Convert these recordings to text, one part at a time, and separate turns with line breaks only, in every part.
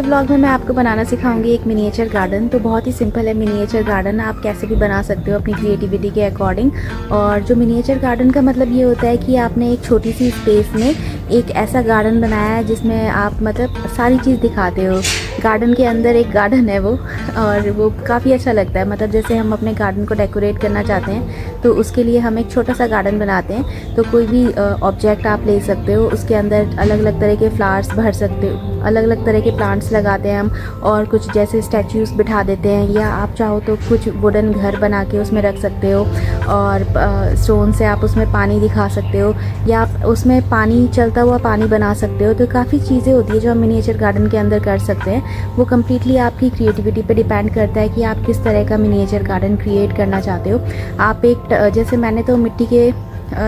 के ब्लॉग में मैं आपको बनाना सिखाऊंगी एक मिनिएचर गार्डन। तो बहुत ही सिंपल है मिनिएचर गार्डन, आप कैसे भी बना सकते हो अपनी क्रिएटिविटी के अकॉर्डिंग। और जो मिनिएचर गार्डन का मतलब ये होता है कि आपने एक छोटी सी स्पेस में एक ऐसा गार्डन बनाया है जिसमें आप मतलब सारी चीज़ दिखाते हो। गार्डन के अंदर एक गार्डन है वो, और वो काफ़ी अच्छा लगता है। मतलब जैसे हम अपने गार्डन को डेकोरेट करना चाहते हैं तो उसके लिए हम एक छोटा सा गार्डन बनाते हैं। तो कोई भी ऑब्जेक्ट आप ले सकते हो, उसके अंदर अलग अलग तरह के फ्लावर्स भर सकते हो, अलग अलग तरह के प्लांट्स लगाते हैं हम, और कुछ जैसे स्टैचूज़ बिठा देते हैं, या आप चाहो तो कुछ वुडन घर बना के उसमें रख सकते हो, और स्टोन से आप उसमें पानी दिखा सकते हो, या आप उसमें पानी चलता हुआ पानी बना सकते हो। तो काफ़ी चीज़ें होती है जो हम मिनिएचर गार्डन के अंदर कर सकते हैं। वो कम्प्लीटली आपकी क्रिएटिविटी पे डिपेंड करता है कि आप किस तरह का मिनिएचर गार्डन क्रिएट करना चाहते हो। आप एक जैसे मैंने तो मिट्टी के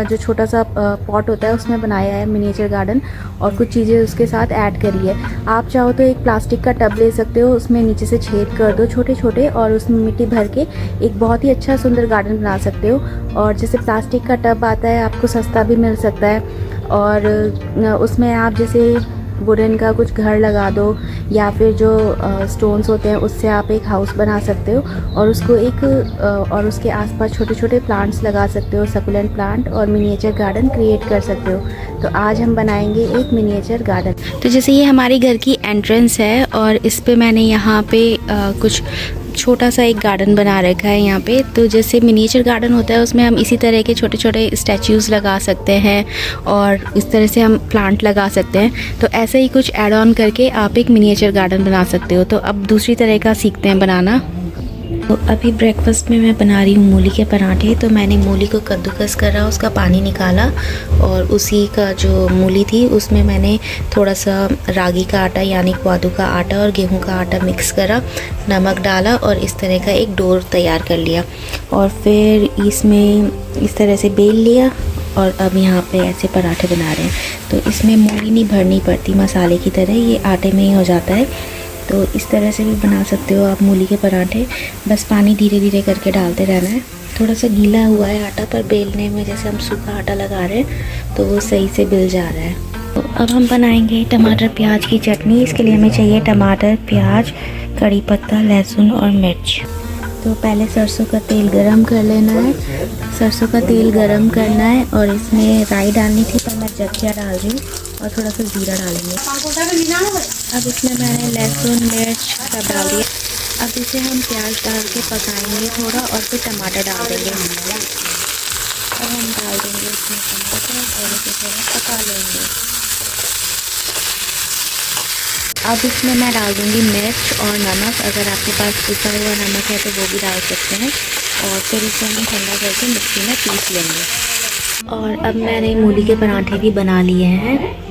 जो छोटा सा पॉट होता है उसमें बनाया है मिनिएचर गार्डन, और कुछ चीज़ें उसके साथ ऐड करी है। आप चाहो तो एक प्लास्टिक का टब ले सकते हो, उसमें नीचे से छेद कर दो छोटे छोटे, और उसमें मिट्टी भर के एक बहुत ही अच्छा सुंदर गार्डन बना सकते हो। और जैसे प्लास्टिक का टब आता है, आपको सस्ता भी मिल सकता है, और उसमें आप जैसे वुडन का कुछ घर लगा दो, या फिर जो स्टोन्स होते हैं उससे आप एक हाउस बना सकते हो, और उसको एक और उसके आसपास छोटे छोटे प्लांट्स लगा सकते हो, सकुलेंट प्लांट, और मिनिएचर गार्डन क्रिएट कर सकते हो। तो आज हम बनाएंगे एक मिनिएचर गार्डन। तो जैसे ये हमारी घर की एंट्रेंस है, और इस पे मैंने यहाँ पे कुछ छोटा सा एक गार्डन बना रखा है यहाँ पे। तो जैसे मिनिएचर गार्डन होता है उसमें हम इसी तरह के छोटे छोटे स्टैचूज़ लगा सकते हैं, और इस तरह से हम प्लांट लगा सकते हैं। तो ऐसे ही कुछ ऐड ऑन करके आप एक मिनिएचर गार्डन बना सकते हो। तो अब दूसरी तरह का सीखते हैं बनाना। तो अभी ब्रेकफास्ट में मैं बना रही हूँ मूली के पराठे। तो मैंने मूली को कद्दूकस करा, उसका पानी निकाला, और उसी का जो मूली थी उसमें मैंने थोड़ा सा रागी का आटा यानी क्वादू का आटा और गेहूं का आटा मिक्स करा, नमक डाला, और इस तरह का एक डो तैयार कर लिया। और फिर इसमें इस तरह से बेल लिया, और अब यहाँ पे ऐसे पराठे बना रहे हैं। तो इसमें मूली नहीं भरनी पड़ती मसाले की तरह, ये आटे में ही हो जाता है। तो इस तरह से भी बना सकते हो आप मूली के पराठे। बस पानी धीरे धीरे करके डालते रहना है। थोड़ा सा गीला हुआ है आटा, पर बेलने में जैसे हम सूखा आटा लगा रहे हैं तो वो सही से बेल जा रहा है। तो अब हम बनाएंगे टमाटर प्याज की चटनी। इसके लिए हमें चाहिए टमाटर, प्याज, कड़ी पत्ता, लहसुन और मिर्च। तो पहले सरसों का तेल गरम कर लेना है। सरसों का तेल गरम करना है, और इसमें राई डालनी थी पर मैं जख्या डाल रही हूँ, और थोड़ा सा जीरा डालेंगे। अब इसमें मैंने लहसुन, मिर्च सब डाल दिया। अब इसे हम प्याज डाल के पकाएंगे थोड़ा, और फिर टमाटर डाल देंगे। अब हम डाल देंगे इसमें टमाटर, और इसे थोड़ा पका लेंगे। अब इसमें मैं डाल दूँगी मिर्च और नमक। अगर आपके पास पिसा हुआ नमक है तो वो भी डाल सकते हैं, और फिर इसे हम ठंडा करके मिक्सी में पीस लेंगे। और अब मैंने मूली के पराठे भी बना लिए हैं।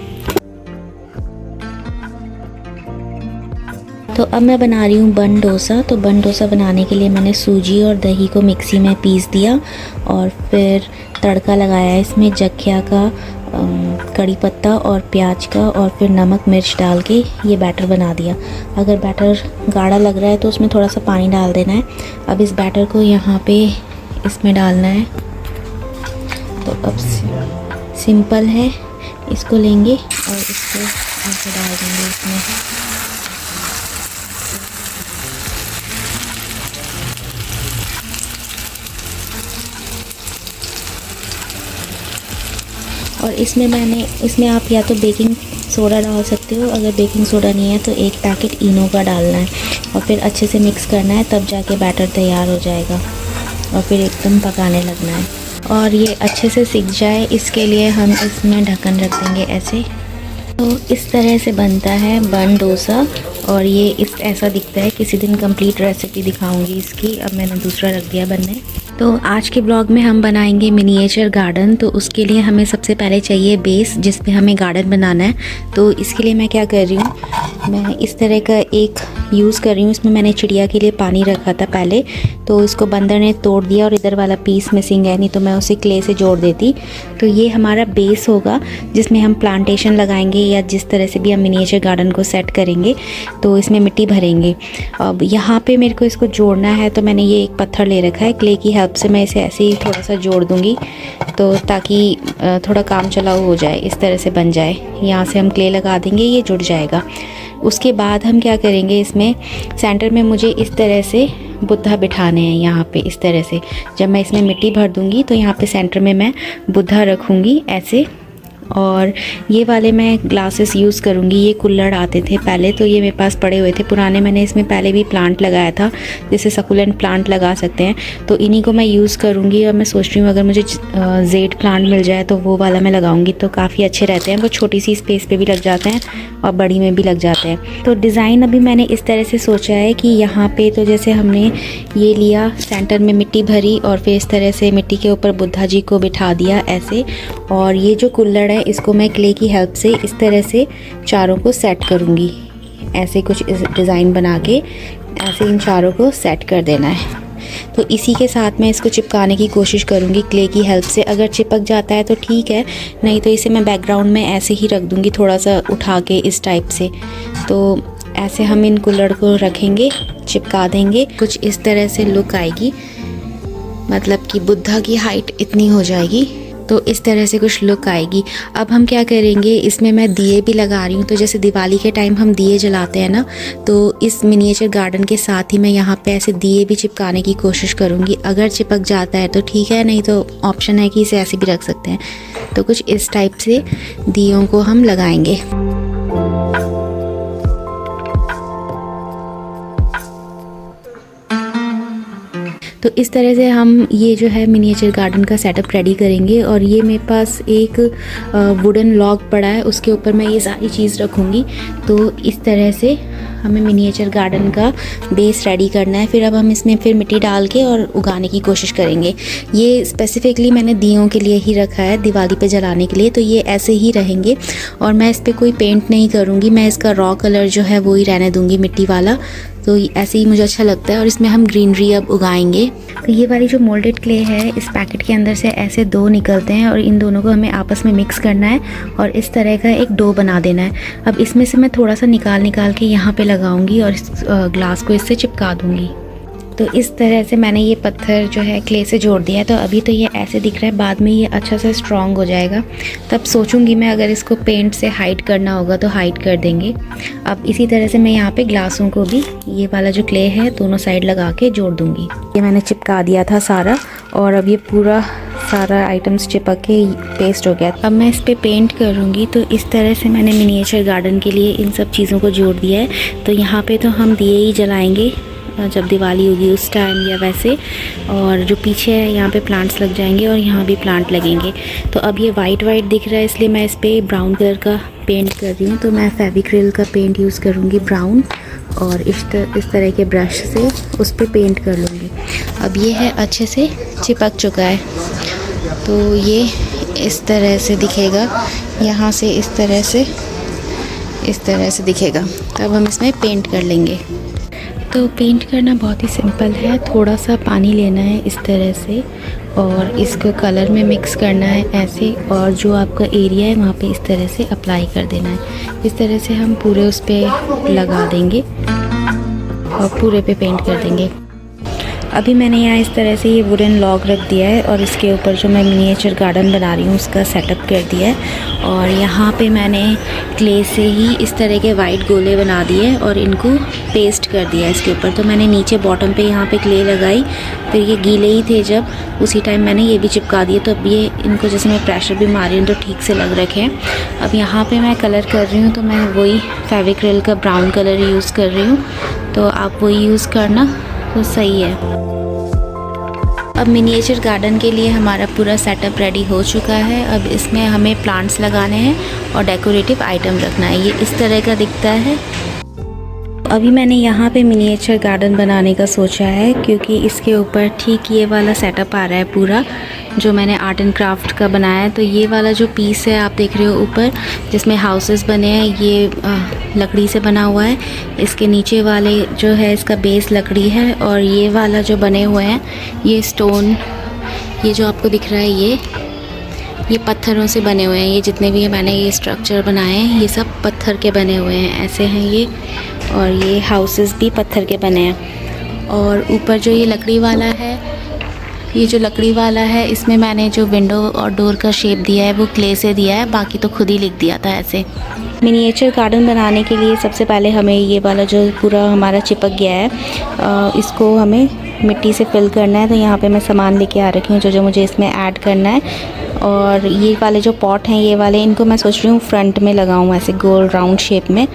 तो अब मैं बना रही हूँ बन डोसा। तो बन डोसा बनाने के लिए मैंने सूजी और दही को मिक्सी में पीस दिया, और फिर तड़का लगाया इसमें जख्या का, कड़ी पत्ता और प्याज का, और फिर नमक मिर्च डाल के ये बैटर बना दिया। अगर बैटर गाढ़ा लग रहा है तो उसमें थोड़ा सा पानी डाल देना है। अब इस बैटर को यहाँ पे इसमें डालना है। तो अब सिंपल है, इसको लेंगे और इसको ऐसे डाल देंगे इसमें। और इसमें आप या तो बेकिंग सोडा डाल सकते हो। अगर बेकिंग सोडा नहीं है तो एक पैकेट इनो का डालना है, और फिर अच्छे से मिक्स करना है, तब जाके बैटर तैयार हो जाएगा। और फिर एकदम पकाने लगना है, और ये अच्छे से सिक जाए इसके लिए हम इसमें ढक्कन रख देंगे ऐसे। तो इस तरह से बनता है बन डोसा, और ये ऐसा दिखता है। किसी दिन कंप्लीट रेसिपी दिखाऊंगी इसकी। अब मैंने दूसरा रख दिया बनने। तो आज के ब्लॉग में हम बनाएंगे मिनिएचर गार्डन। तो उसके लिए हमें सबसे पहले चाहिए बेस, जिस पे हमें गार्डन बनाना है। तो इसके लिए मैं क्या कर रही हूँ, मैं इस तरह का एक यूज़ कर रही हूँ। इसमें मैंने चिड़िया के लिए पानी रखा था पहले, तो इसको बंदर ने तोड़ दिया, और इधर वाला पीस मिसिंग है, नहीं तो मैं उसे क्ले से जोड़ देती। तो ये हमारा बेस होगा जिसमें हम प्लांटेशन लगाएंगे, या जिस तरह से भी हम मिनिएचर गार्डन को सेट करेंगे तो इसमें मिट्टी भरेंगे। अब यहाँ पे मेरे को इसको जोड़ना है, तो मैंने ये एक पत्थर ले रखा है। क्ले की हेल्प से मैं इसे ऐसे ही थोड़ा सा जोड़ दूँगी, तो ताकि थोड़ा काम चलाऊ हो जाए, इस तरह से बन जाए। यहाँ से हम क्ले लगा देंगे, ये जुड़ जाएगा। उसके बाद हम क्या करेंगे, इसमें सेंटर में मुझे इस तरह से बुद्धा बिठाने हैं यहाँ पे। इस तरह से जब मैं इसमें मिट्टी भर दूँगी तो यहाँ पे सेंटर में मैं बुद्धा रखूँगी ऐसे। और ये वाले मैं ग्लासेस यूज़ करूँगी। ये कुल्हड़ आते थे पहले, तो ये मेरे पास पड़े हुए थे पुराने। मैंने इसमें पहले भी प्लांट लगाया था, जैसे सकुलेंट प्लांट लगा सकते हैं, तो इन्हीं को मैं यूज़ करूँगी। और मैं सोच रही हूँ अगर मुझे जेड प्लांट मिल जाए तो वो वाला मैं लगाऊँगी, तो काफ़ी अच्छे रहते हैं। वो छोटी सी स्पेस पे भी लग जाते हैं और बड़ी में भी लग जाते हैं। तो डिज़ाइन अभी मैंने इस तरह से सोचा है कि यहाँ पे तो जैसे हमने ये लिया, सेंटर में मिट्टी भरी और फिर इस तरह से मिट्टी के ऊपर बुद्धा जी को बिठा दिया ऐसे। और ये जो कुल्हड़ है इसको मैं क्ले की हेल्प से इस तरह से चारों को सेट करूँगी। ऐसे कुछ डिज़ाइन बना के ऐसे इन चारों को सेट कर देना है। तो इसी के साथ मैं इसको चिपकाने की कोशिश करूँगी क्ले की हेल्प से। अगर चिपक जाता है तो ठीक है, नहीं तो इसे मैं बैकग्राउंड में ऐसे ही रख दूँगी, थोड़ा सा उठा के इस टाइप से। तो ऐसे हम इन कुल्हड़ को रखेंगे, चिपका देंगे, कुछ इस तरह से लुक आएगी। मतलब कि बुद्धा की हाइट इतनी हो जाएगी, तो इस तरह से कुछ लुक आएगी। अब हम क्या करेंगे, इसमें मैं दिए भी लगा रही हूँ। तो जैसे दिवाली के टाइम हम दिए जलाते हैं ना, तो इस मिनिएचर गार्डन के साथ ही मैं यहाँ पे ऐसे दिए भी चिपकाने की कोशिश करूँगी। अगर चिपक जाता है तो ठीक है, नहीं तो ऑप्शन है कि इसे ऐसे भी रख सकते हैं। तो कुछ इस टाइप से दियों को हम लगाएंगे। तो इस तरह से हम ये जो है मिनिएचर गार्डन का सेटअप रेडी करेंगे। और ये मेरे पास एक वुडन लॉग पड़ा है, उसके ऊपर मैं ये सारी चीज़ रखूँगी। तो इस तरह से हमें मिनिएचर गार्डन का बेस रेडी करना है। फिर अब हम इसमें फिर मिट्टी डाल के और उगाने की कोशिश करेंगे। ये स्पेसिफिकली मैंने दियों के लिए ही रखा है, दिवाली पे जलाने के लिए, तो ये ऐसे ही रहेंगे। और मैं इस पर कोई पेंट नहीं करूँगी, मैं इसका रॉ कलर जो है वो ही रहने दूँगी, मिट्टी वाला। तो ऐसे ही मुझे अच्छा लगता है। और इसमें हम ग्रीनरी अब उगाएंगे। तो ये वाली जो मोल्डेड क्ले है, इस पैकेट के अंदर से ऐसे दो निकलते हैं और इन दोनों को हमें आपस में मिक्स करना है और इस तरह का एक डो बना देना है। अब इसमें से मैं थोड़ा सा निकाल के यहाँ पे लगाऊंगी और इस ग्लास को इससे चिपका दूंगी। तो इस तरह से मैंने ये पत्थर जो है क्ले से जोड़ दिया है। तो अभी तो ये ऐसे दिख रहा है, बाद में ये अच्छा से स्ट्रॉन्ग हो जाएगा। तब सोचूंगी मैं अगर इसको पेंट से हाइड करना होगा तो हाइड कर देंगे। अब इसी तरह से मैं यहाँ पे ग्लासों को भी ये वाला जो क्ले है दोनों साइड लगा के जोड़ दूँगी। ये मैंने चिपका दिया था सारा और अब ये पूरा सारा आइटम्स चिपक के पेस्ट हो गया। अब मैं इस पर पेंट करूँगी। तो इस तरह से मैंने मिनिएचर गार्डन के लिए इन सब चीज़ों को जोड़ दिया है। तो यहाँ पे तो हम दिए ही जलाएंगे जब दिवाली होगी उस टाइम या वैसे। और जो पीछे है यहाँ पे प्लांट्स लग जाएंगे और यहाँ भी प्लांट लगेंगे। तो अब ये वाइट दिख रहा है, इसलिए मैं इस पर ब्राउन कलर का पेंट कर रही हूँ। तो मैं फेविक्रिल का पेंट यूज़ करूँगी ब्राउन, और इस तरह के ब्रश से उस पर पेंट कर लूँगी। अब ये है अच्छे से चिपक चुका है। तो ये इस तरह से दिखेगा, यहाँ से इस तरह से दिखेगा। अब हम इसमें पेंट कर लेंगे। तो पेंट करना बहुत ही सिंपल है। थोड़ा सा पानी लेना है इस तरह से और इसको कलर में मिक्स करना है ऐसे, और जो आपका एरिया है वहाँ पे इस तरह से अप्लाई कर देना है। इस तरह से हम पूरे उस पर लगा देंगे और पूरे पे पेंट कर देंगे। अभी मैंने यहाँ इस तरह से ये वुडन लॉग रख दिया है और इसके ऊपर जो मैं मिनिएचर गार्डन बना रही हूँ उसका सेटअप कर दिया है। और यहाँ पे मैंने क्ले से ही इस तरह के वाइट गोले बना दिए और इनको पेस्ट कर दिया इसके ऊपर। तो मैंने नीचे बॉटम पे यहाँ पे क्ले लगाई, फिर ये गीले ही थे जब, उसी टाइम मैंने ये भी चिपका दिए। तो अब ये इनको जैसे मैं प्रेशर भी मार रही हूँ तो ठीक से लग रखे हैं। अब यहाँ पे मैं कलर कर रही हूँ, तो मैं वही फेविक्रिल का ब्राउन कलर यूज़ कर रही हूँ। तो आप वही यूज़ करना तो सही है। अब मिनिएचर गार्डन के लिए हमारा पूरा सेटअप रेडी हो चुका है। अब इसमें हमें प्लांट्स लगाने हैं और डेकोरेटिव आइटम रखना है। ये इस तरह का दिखता है। अभी मैंने यहाँ पे मिनिएचर गार्डन बनाने का सोचा है, क्योंकि इसके ऊपर ठीक ये वाला सेटअप आ रहा है पूरा, जो मैंने आर्ट एंड क्राफ्ट का बनाया है। तो ये वाला जो पीस है आप देख रहे हो ऊपर, जिसमें हाउसेस बने हैं, ये लकड़ी से बना हुआ है। इसके नीचे वाले जो है इसका बेस लकड़ी है, और ये वाला जो बने हुए हैं ये स्टोन, ये जो आपको दिख रहा है ये पत्थरों से बने हुए हैं। ये जितने भी मैंने ये स्ट्रक्चर बनाए हैं ये सब पत्थर के बने हुए हैं, ऐसे हैं ये। और ये हाउसेस भी पत्थर के बने हैं। और ऊपर जो ये लकड़ी वाला है, ये जो लकड़ी वाला है इसमें मैंने जो विंडो और डोर का शेप दिया है वो क्ले से दिया है, बाकी तो खुद ही लिख दिया था ऐसे। मिनिएचर गार्डन बनाने के लिए सबसे पहले हमें ये वाला जो पूरा हमारा चिपक गया है इसको हमें मिट्टी से फिल करना है। तो यहाँ पे मैं सामान लेके आ रखी हूँ जो मुझे इसमें ऐड करना है। और ये वाले जो पॉट हैं ये वाले, इनको मैं सोच रही हूँ फ्रंट में लगाऊँ ऐसे गोल राउंड शेप में।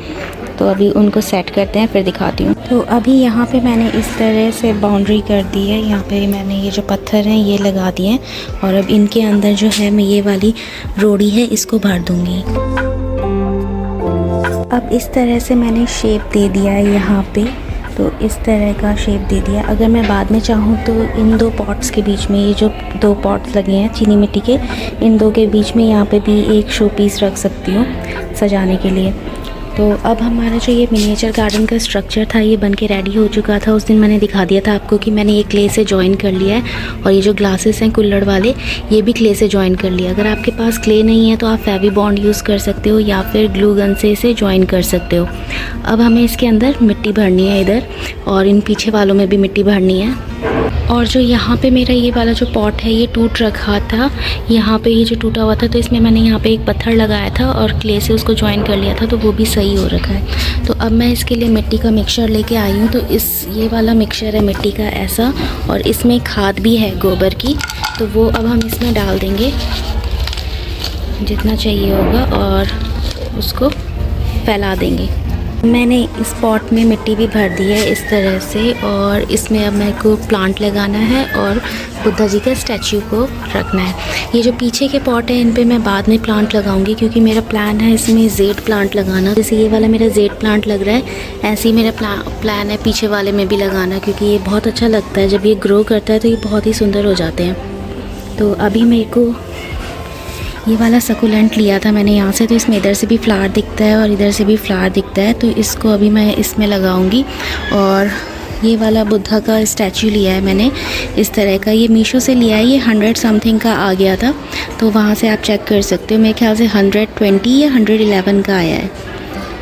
तो अभी उनको सेट करते हैं फिर दिखाती हूँ। तो अभी यहाँ पे मैंने इस तरह से बाउंड्री कर दी है। यहाँ पे मैंने ये जो पत्थर हैं ये लगा दिए हैं और अब इनके अंदर जो है मैं ये वाली रोड़ी है इसको भर दूँगी। अब इस तरह से मैंने शेप दे दिया है यहाँ पे, तो इस तरह का शेप दे दिया। अगर मैं बाद में चाहूँ तो इन दो पॉट्स के बीच में, ये जो दो पॉट्स लगे हैं चीनी मिट्टी के, इन दो के बीच में यहाँ पे भी एक शो पीस रख सकती हूँ सजाने के लिए। तो अब हमारा जो ये मिनिएचर गार्डन का स्ट्रक्चर था ये बन के रेडी हो चुका था। उस दिन मैंने दिखा दिया था आपको कि मैंने ये क्ले से जॉइन कर लिया है और ये जो ग्लासेस हैं कुल्हड़ वाले ये भी क्ले से जॉइन कर लिया। अगर आपके पास क्ले नहीं है तो आप फेवी बॉन्ड यूज़ कर सकते हो या फिर ग्लू गन से इसे जॉइन कर सकते हो। अब हमें इसके अंदर मिट्टी भरनी है इधर, और इन पीछे वालों में भी मिट्टी भरनी है। और जो यहाँ पे मेरा ये वाला जो पॉट है ये टूट रखा था, यहाँ पे ये जो टूटा हुआ था तो इसमें मैंने यहाँ पे एक पत्थर लगाया था और क्ले से उसको जॉइन कर लिया था, तो वो भी सही हो रखा है। तो अब मैं इसके लिए मिट्टी का मिक्सचर लेके आई हूँ। तो ये वाला मिक्सचर है मिट्टी का ऐसा, और इसमें खाद भी है गोबर की, तो वो अब हम इसमें डाल देंगे जितना चाहिए होगा और उसको फैला देंगे। मैंने इस पॉट में मिट्टी भी भर दी है इस तरह से, और इसमें अब मेरे को प्लांट लगाना है और बुद्धा जी का स्टैचू को रखना है। ये जो पीछे के पॉट है इन पे मैं बाद में प्लांट लगाऊंगी, क्योंकि मेरा प्लान है इसमें जेड प्लांट लगाना। जैसे ये वाला मेरा जेड प्लांट लग रहा है, ऐसे ही मेरा प्लान है पीछे वाले में भी लगाना, क्योंकि ये बहुत अच्छा लगता है। जब ये ग्रो करता है तो ये बहुत ही सुंदर हो जाते हैं। तो अभी मेरे को ये वाला सकुलेंट लिया था मैंने यहाँ से, तो इसमें इधर से भी फ्लावर दिखता है और इधर से भी फ्लावर दिखता है, तो इसको अभी मैं इसमें लगाऊंगी। और ये वाला बुद्धा का स्टैचू लिया है मैंने इस तरह का, ये मीशो से लिया है। ये 100 समथिंग का आ गया था, तो वहाँ से आप चेक कर सकते हो। मेरे ख्याल से 120 या 111 का आया है,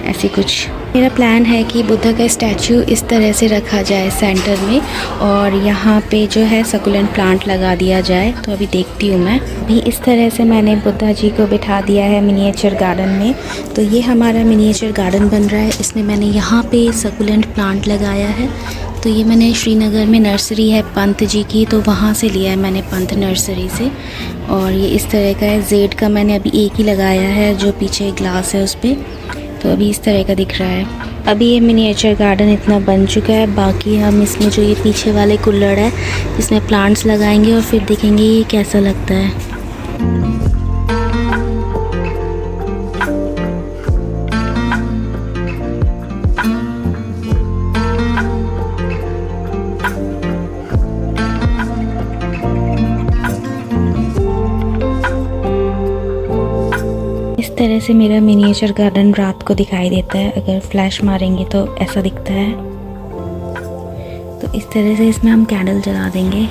ऐसे कुछ। मेरा प्लान है कि बुद्धा का स्टैचू इस तरह से रखा जाए सेंटर में, और यहाँ पे जो है सकुलेंट प्लांट लगा दिया जाए। तो अभी देखती हूँ मैं। अभी इस तरह से मैंने बुद्धा जी को बिठा दिया है मिनिएचर गार्डन में। तो ये हमारा मिनिएचर गार्डन बन रहा है। इसमें मैंने यहाँ पे सकुलेंट प्लांट लगाया है। तो ये मैंने श्रीनगर में नर्सरी है पंत जी की, तो वहाँ से लिया है मैंने पंत नर्सरी से। और ये इस तरह का है। जेड का मैंने अभी एक ही लगाया है, जो पीछे ग्लास है उस पर। तो अभी इस तरह का दिख रहा है। अभी ये मिनिएचर गार्डन इतना बन चुका है। बाकी हम इसमें जो ये पीछे वाले कुल्हड़ है इसमें प्लांट्स लगाएंगे और फिर देखेंगे ये कैसा लगता है। इस तरह से मेरा मिनिएचर गार्डन रात को दिखाई देता है। अगर फ्लैश मारेंगे तो ऐसा दिखता है। तो इस तरह से इसमें हम कैंडल जला देंगे।